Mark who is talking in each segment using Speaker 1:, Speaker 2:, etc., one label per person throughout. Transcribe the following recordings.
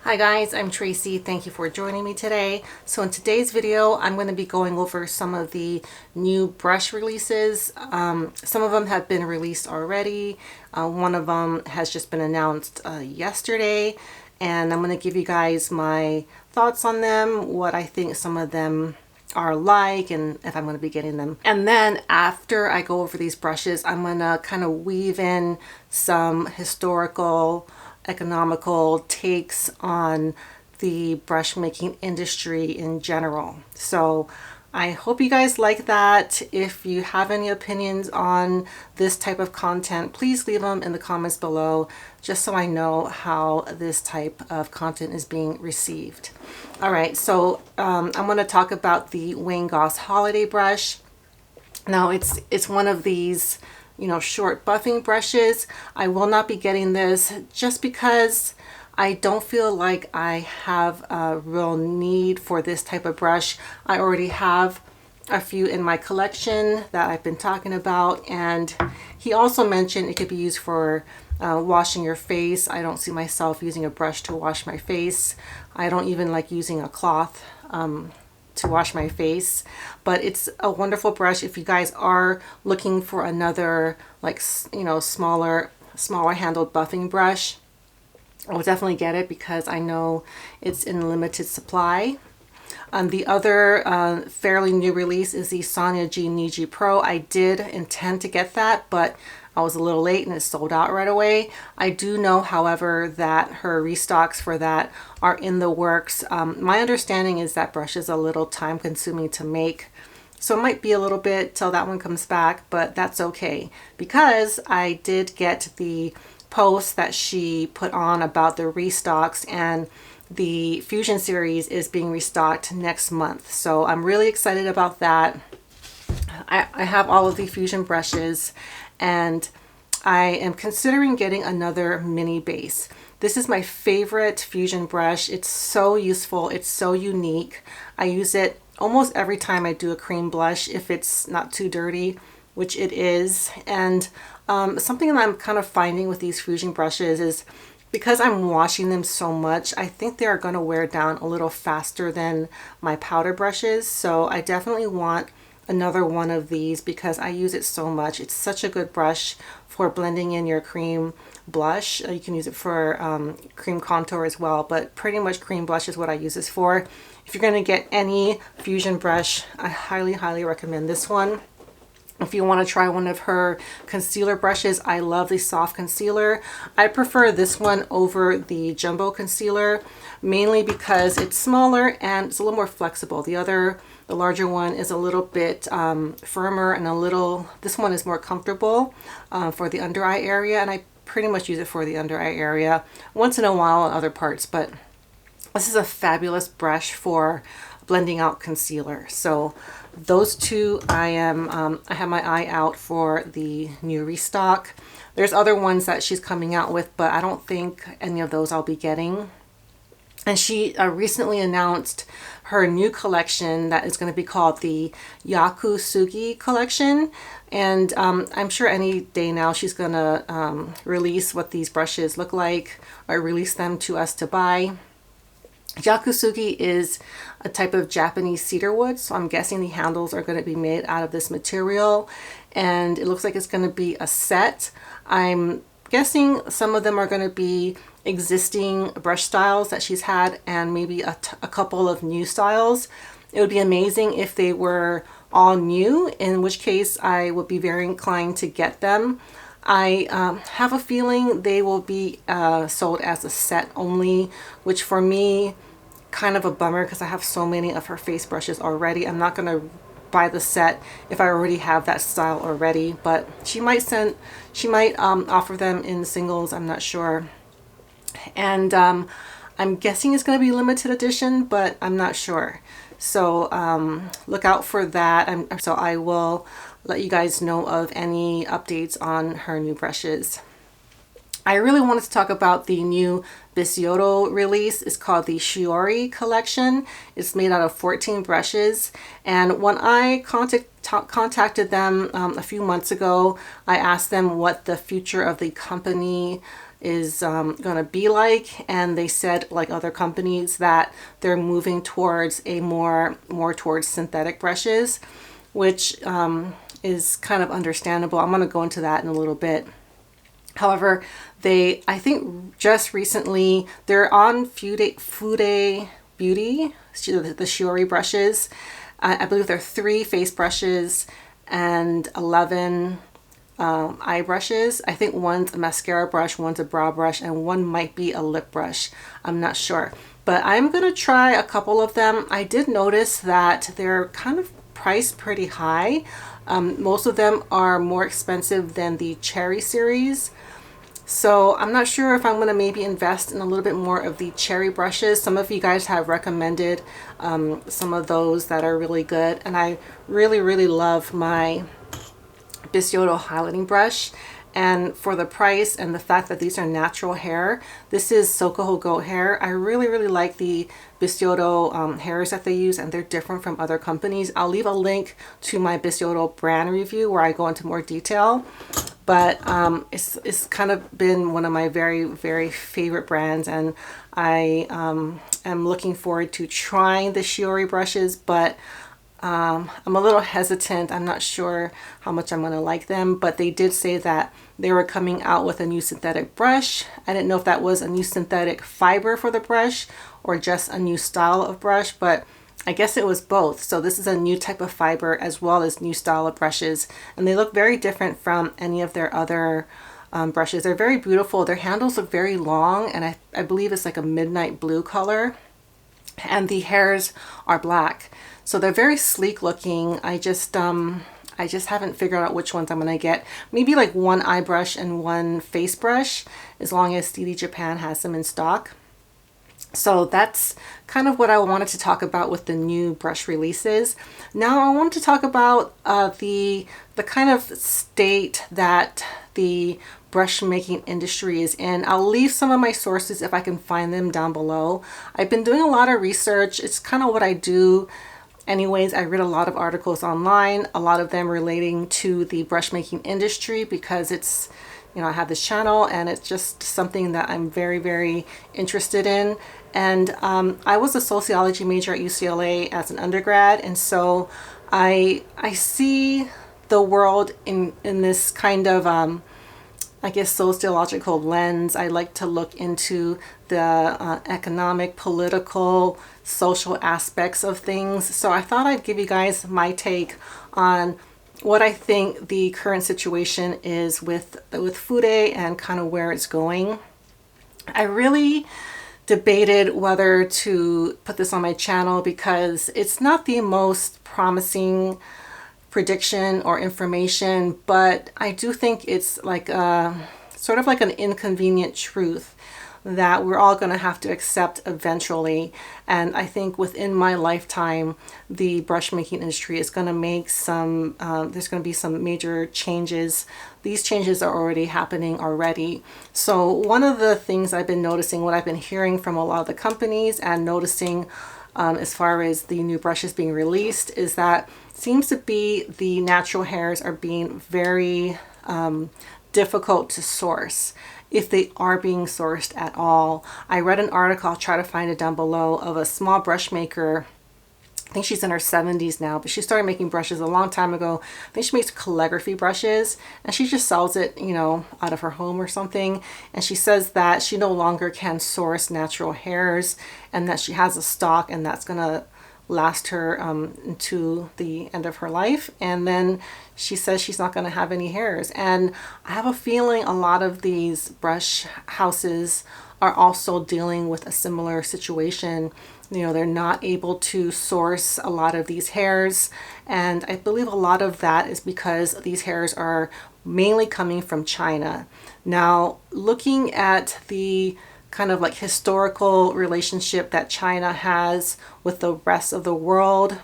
Speaker 1: Hi guys, I'm Tracy. Thank you for joining me today. So in today's video, I'm going to be going over some of the new brush releases. Some of them have been released already. One of them has just been announced yesterday, and I'm going to give you guys my thoughts on them, what I think some of them are like, and if I'm going to be getting them. And then after I go over these brushes, I'm going to kind of weave in some historical, economical takes on the brush making industry in general. So I hope you guys like that. If you have any opinions on this type of content, please leave them in the comments below, just so I know how this type of content is being received. All right, so I'm going to talk about the Goss Holiday brush. Now it's one of these, you know, short buffing brushes. I will not be getting this just because I don't feel like I have a real need for this type of brush. I already have a few in my collection that I've been talking about, and he also mentioned it could be used for washing your face. I don't see myself using a brush to wash my face. I don't even like using a cloth to wash my face, but it's a wonderful brush if you guys are looking for another, like, you know, smaller handled buffing brush. I'll definitely get it because I know it's in limited supply. The other fairly new release is the Sonia G Niji Pro. I did intend to get that, but I was a little late and it sold out right away. I do know, however, that her restocks for that are in the works. My understanding is that brush is a little time consuming to make, so it might be a little bit till that one comes back, but that's okay because I did get the post that she put on about the restocks, and the Fusion series is being restocked next month. So I'm really excited about that. I have all of the Fusion brushes, and I am considering getting another mini base. This is my favorite Fusion brush. It's so useful. It's so unique. I use it almost every time I do a cream blush if it's not too dirty, which it is. And something that I'm kind of finding with these Fusion brushes is because I'm washing them so much, I think they are going to wear down a little faster than my powder brushes. So I definitely want another one of these because I use it so much. It's such a good brush for blending in your cream blush. You can use it for cream contour as well, but pretty much cream blush is what I use this for. If you're going to get any Fusion brush, I highly recommend this one. If you want to try one of her concealer brushes, I love the soft concealer. I prefer this one over the jumbo concealer, mainly because it's smaller and it's a little more flexible. The larger one is a little bit firmer, and this one is more comfortable for the under eye area, and I pretty much use it for the under eye area once in a while on other parts, but this is a fabulous brush for blending out concealer. So those two, I have my eye out for the new restock. There's other ones that she's coming out with, but I don't think any of those I'll be getting. And she recently announced her new collection that is going to be called the Yakusugi collection. And I'm sure any day now she's going to release what these brushes look like, or release them to us to buy. Yakusugi is a type of Japanese cedar wood, so I'm guessing the handles are going to be made out of this material, and it looks like it's going to be a set. I'm guessing some of them are going to be existing brush styles that she's had, and maybe a couple of new styles. It would be amazing if they were all new, in which case I would be very inclined to get them. I have a feeling they will be sold as a set only, which for me, kind of a bummer because I have so many of her face brushes already. I'm not going to buy the set if I already have that style already, but she might offer them in singles, I'm not sure. And I'm guessing it's going to be limited edition, but I'm not sure. So look out for that. So I will let you guys know of any updates on her new brushes. I really wanted to talk about the new Bisyodo release. It's called the Shiori collection. It's made out of 14 brushes. And when I contacted them a few months ago, I asked them what the future of the company is going to be like. And they said, like other companies, that they're moving towards a more towards synthetic brushes, which is kind of understandable. I'm going to go into that in a little bit. However, I think just recently, they're on Fude Beauty, the Shiori brushes. I believe there are 3 face brushes and 11 eye brushes. I think one's a mascara brush, one's a brow brush, and one might be a lip brush. I'm not sure. But I'm going to try a couple of them. I did notice that they're kind of priced pretty high. Most of them are more expensive than the Cherry series. So I'm not sure if I'm going to maybe invest in a little bit more of the cherry brushes. Some of you guys have recommended some of those that are really good. And I really love my Bisyodo highlighting brush. And for the price and the fact that these are natural hair, this is Sokoho goat hair. I really like the Bisyodo hairs that they use, and they're different from other companies. I'll leave a link to my Bisyodo brand review where I go into more detail. But it's kind of been one of my very favorite brands, and I am looking forward to trying the Shiori brushes, but I'm a little hesitant. I'm not sure how much I'm going to like them, but they did say that they were coming out with a new synthetic brush. I didn't know if that was a new synthetic fiber for the brush or just a new style of brush, but I guess it was both. So this is a new type of fiber as well as new style of brushes, and they look very different from any of their other brushes. They're very beautiful. Their handles look very long, and I believe it's like a midnight blue color, and the hairs are black. So they're very sleek looking. I just haven't figured out which ones I'm going to get. Maybe like one eye brush and one face brush, as long as DD Japan has them in stock. So that's kind of what I wanted to talk about with the new brush releases. Now I want to talk about the kind of state that the brush making industry is in. I'll leave some of my sources if I can find them down below. I've been doing a lot of research. It's kind of what I do anyways. I read a lot of articles online, a lot of them relating to the brush making industry, because it's, you know, I have this channel and it's just something that I'm very interested in. And I was a sociology major at UCLA as an undergrad, and so I see the world in this kind of I guess sociological lens. I like to look into the economic, political, social aspects of things. So I thought I'd give you guys my take on what I think the current situation is with Fude and kind of where it's going. I really debated whether to put this on my channel because it's not the most promising prediction or information, but I do think it's like sort of like an inconvenient truth that we're all going to have to accept eventually. And I think within my lifetime, the brush making industry is going to make some, there's going to be some major changes. These changes are already happening already. So one of the things I've been noticing, what I've been hearing from a lot of the companies and noticing as far as the new brushes being released, is that seems to be the natural hairs are being very difficult to source, if they are being sourced at all. I read an article, I'll try to find it down below, of a small brush maker. I think she's in her 70s now, but she started making brushes a long time ago. I think she makes calligraphy brushes, and she just sells it, you know, out of her home or something. And she says that she no longer can source natural hairs, and that she has a stock, and that's gonna last her into the end of her life. And then she says she's not going to have any hairs. And I have a feeling a lot of these brush houses are also dealing with a similar situation. You know, they're not able to source a lot of these hairs, and I believe a lot of that is because these hairs are mainly coming from China. Now, looking at the kind of like historical relationship that China has with the rest of the world,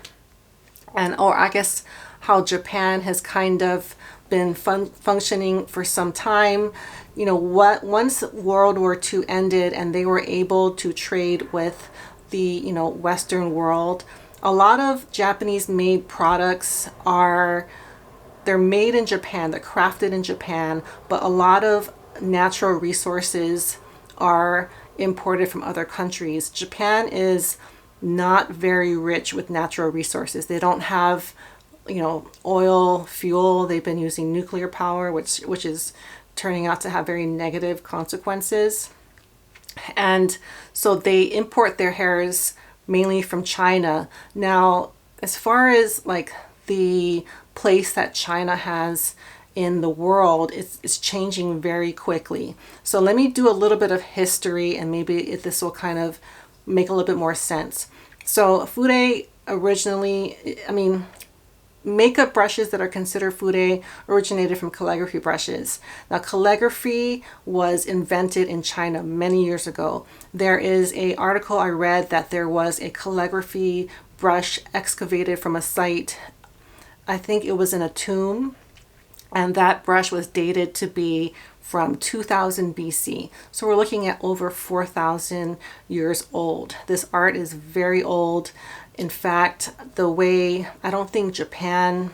Speaker 1: and or I guess how Japan has kind of been functioning for some time. You know, once World War II ended and they were able to trade with the, you know, Western world, a lot of Japanese made products they're made in Japan, they're crafted in Japan, but a lot of natural resources are imported from other countries. Japan is not very rich with natural resources. They don't have, oil, fuel. They've been using nuclear power, which is turning out to have very negative consequences. And so they import their hairs mainly from China. Now, as far as like the place that China has in the world, it's changing very quickly. So let me do a little bit of history, and maybe this will kind of make a little bit more sense. So Fude originally, makeup brushes that are considered Fude originated from calligraphy brushes. Now, calligraphy was invented in China many years ago. There is an article I read that there was a calligraphy brush excavated from a site, I think it was in a tomb, and that brush was dated to be from 2000 BC. So we're looking at over 4,000 years old. This art is very old. In fact, I don't think Japan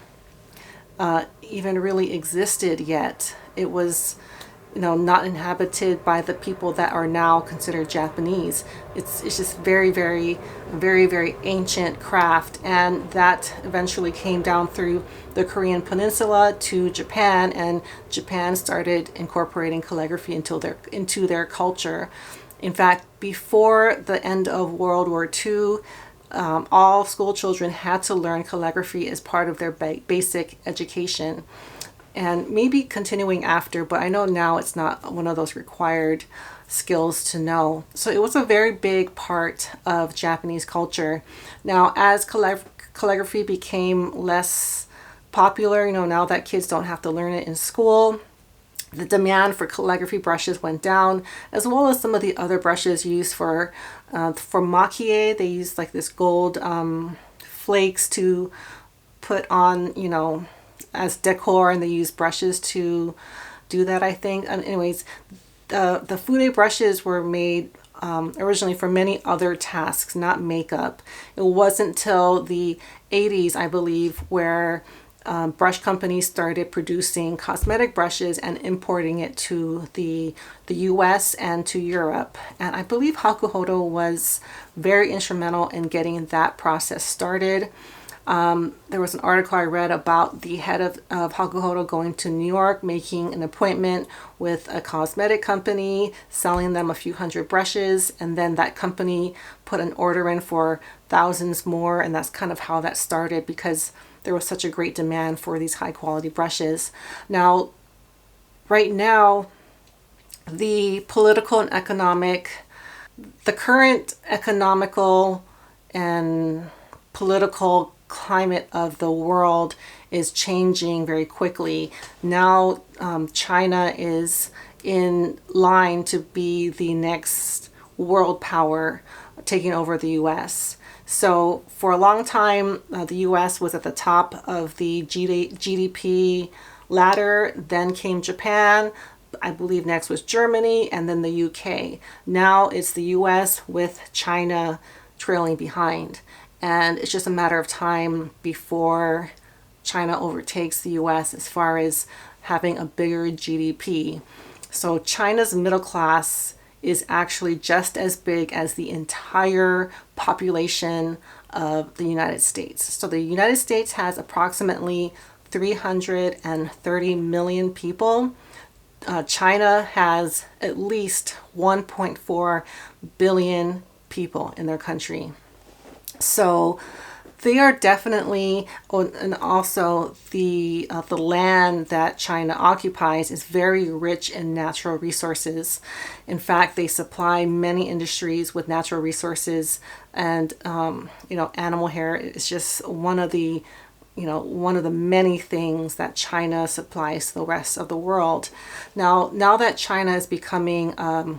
Speaker 1: even really existed yet. It was, not inhabited by the people that are now considered Japanese. It's just very, very, very, very ancient craft, and that eventually came down through the Korean Peninsula to Japan, and Japan started incorporating calligraphy into their culture. In fact, before the end of World War II, all school children had to learn calligraphy as part of their basic education, and maybe continuing after, but I know now it's not one of those required skills to know. So it was a very big part of Japanese culture. Now, as calligraphy became less popular, now that kids don't have to learn it in school, the demand for calligraphy brushes went down, as well as some of the other brushes used for maki. They used like this gold flakes to put on, as decor, and they use brushes to do that, I think. And anyways, the Fude brushes were made originally for many other tasks, not makeup. It wasn't till the 80s, I believe, where brush companies started producing cosmetic brushes and importing it to the US and to Europe. And I believe Hakuhoto was very instrumental in getting that process started. There was an article I read about the head of Hakuhoto going to New York, making an appointment with a cosmetic company, selling them a few hundred brushes, and then that company put an order in for thousands more, and that's kind of how that started, because there was such a great demand for these high quality brushes. Now, right now, the current economical and political climate of the world is changing very quickly. Now, China is in line to be the next world power, taking over the US. So for a long time, the US was at the top of the GDP ladder. Then came Japan. I believe next was Germany, and then the UK. Now it's the US with China trailing behind. And it's just a matter of time before China overtakes the US as far as having a bigger GDP. So China's middle class is actually just as big as the entire population of the United States. So the United States has approximately 330 million people. China has at least 1.4 billion people in their country. So they are definitely, and also the land that China occupies is very rich in natural resources. In fact, they supply many industries with natural resources, and animal hair is just one of the many things that China supplies to the rest of the world. Now that China is becoming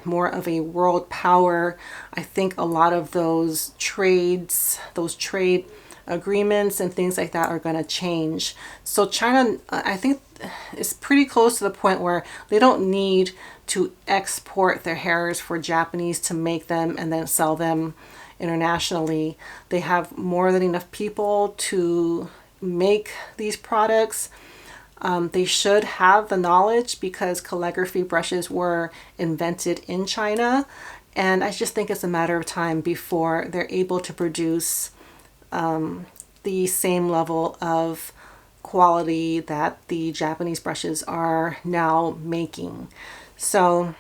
Speaker 1: more of a world power, I think a lot of those trade agreements and things like that are going to change. So China, I think, is pretty close to the point where they don't need to export their hairs for Japanese to make them and then sell them internationally. They have more than enough people to make these products. They should have the knowledge because calligraphy brushes were invented in China. And I just think it's a matter of time before they're able to produce the same level of quality that the Japanese brushes are now making. So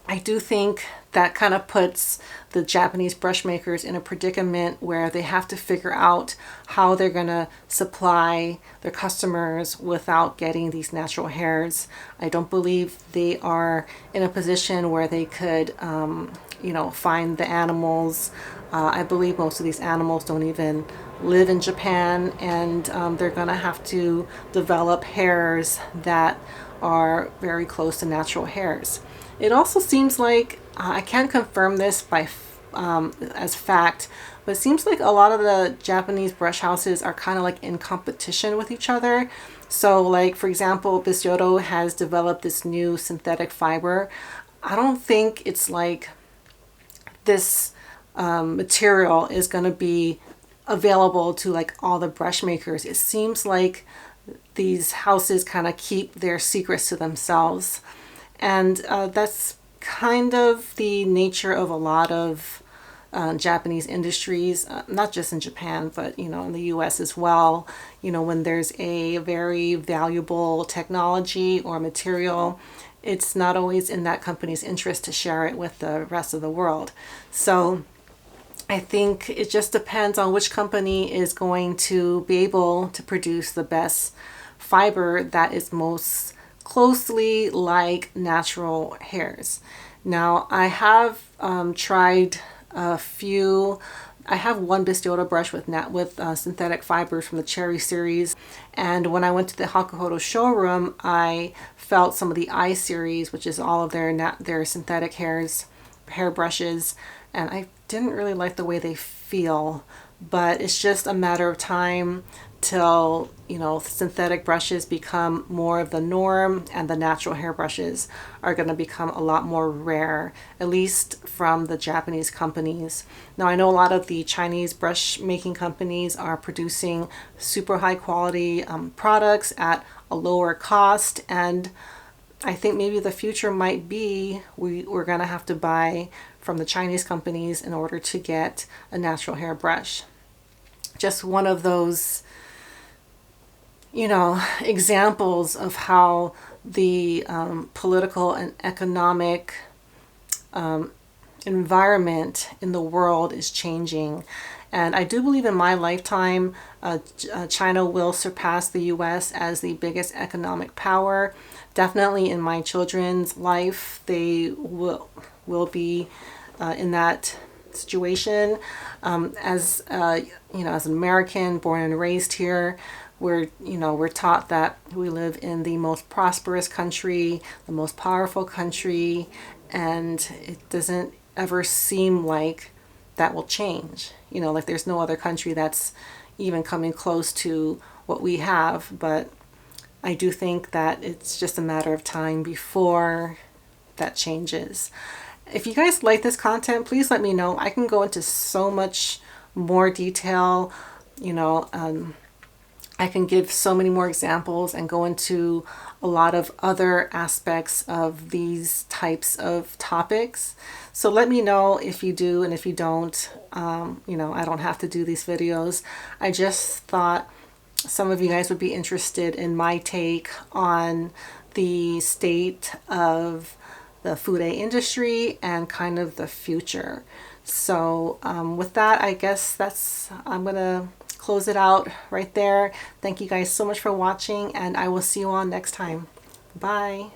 Speaker 1: I do think that kind of puts the Japanese brush makers in a predicament where they have to figure out how they're going to supply their customers without getting these natural hairs. I don't believe they are in a position where they could, find the animals. I believe most of these animals don't even live in Japan, and they're going to have to develop hairs that are very close to natural hairs. It also seems like, I can't confirm this as fact, but it seems like a lot of the Japanese brush houses are kind of like in competition with each other. So like, for example, Bisyodo has developed this new synthetic fiber. I don't think it's like this material is going to be available to like all the brush makers. It seems like these houses kind of keep their secrets to themselves. And that's kind of the nature of a lot of Japanese industries, not just in Japan, but, in the US as well. When there's a very valuable technology or material, it's not always in that company's interest to share it with the rest of the world. So I think it just depends on which company is going to be able to produce the best fiber that is most closely like natural hairs. Now I have tried a few. I have one Bisyoto brush with synthetic fibers from the Cherry series, and when I went to the Hakuhoto showroom, I felt some of the I series, which is all of their synthetic hair brushes, and I didn't really like the way they feel. But it's just a matter of time till synthetic brushes become more of the norm and the natural hair brushes are going to become a lot more rare, at least from the Japanese companies. Now I know a lot of the Chinese brush making companies are producing super high quality products at a lower cost, and I think maybe the future might be we're going to have to buy from the Chinese companies in order to get a natural hair brush. Just one of those examples of how the political and economic environment in the world is changing. And I do believe in my lifetime, China will surpass the US as the biggest economic power. Definitely in my children's life, they will be in that situation. As as an American born and raised here, we're taught that we live in the most prosperous country, the most powerful country, and it doesn't ever seem like that will change. Like there's no other country that's even coming close to what we have. But I do think that it's just a matter of time before that changes. If you guys like this content, please let me know. I can go into so much more detail. I can give so many more examples and go into a lot of other aspects of these types of topics. So let me know if you do, and if you don't, I don't have to do these videos. I just thought some of you guys would be interested in my take on the state of the Fude industry and kind of the future. So with that, I guess I'm gonna close it out right there. Thank you guys so much for watching, and I will see you all next time. Bye.